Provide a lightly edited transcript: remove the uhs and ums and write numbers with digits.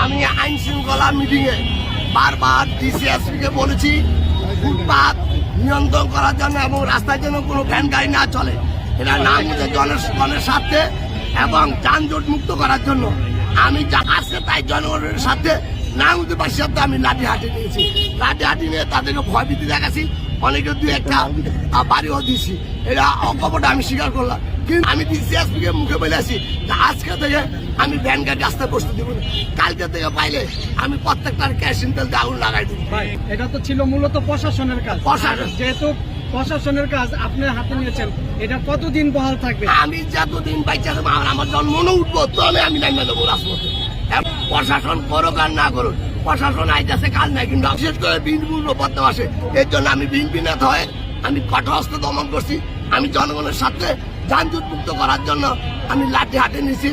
আমি আইন শৃঙ্খলা মিটিং এ বারবার ডিসিএসপি কে বলেছি ফুটপাত নিয়ন্ত্রণ করার জন্য এবং রাস্তায় যেন কোনো ভ্যান গাড়ি না চলে, এটা না বুঝে জনগণের স্বার্থে এবং যানজট মুক্ত করার জন্য আমি যা আসছে তাই জনগণের সাথে না বুঝতে পারছি সাথে আমি লাঠি হাঁটি নিয়েছি। লাঠি হাঁটি নিয়ে তাদেরকে ভয়ভীতি দেখাচ্ছি, অনেকে দুই একটা বাড়িও দিয়েছি, এটা অকপটে আমি স্বীকার করলাম। কিন্তু আমি ডিসিএসপি কে মুখে বলে আসি আজকে থেকে আমি ভ্যান গাড়ি রাস্তায় বসতে দেবো না, কালকে থেকে পাইলে আমি প্রত্যেকটার ক্যাশিন তেল দিয়ে আগুন লাগাই দেবো। এটা তো ছিল মূলত প্রশাসনের কাজ, যেহেতু প্রশাসনের কাজ আপনি হাতে নিয়েছেন, এটা কতদিন বহাল থাকবে? আমি যতদিন বাইচা দেবো আমার জন্ম উঠবো তো আমি নামিয়ে দেবো রাজপথে। প্রশাসন করুক আর না করুক, প্রশাসন আইতেছে কাজ নাই, কিন্তু বিশেষ করে বিএনপি বর্তমানে এর জন্য আমি বিএনপি নেতা হয়ে আমি কঠোর হস্তে দমন করছি। আমি জনগণের সাথে যানজট মুক্ত করার জন্য আমি লাঠি হাতে নিয়েছি।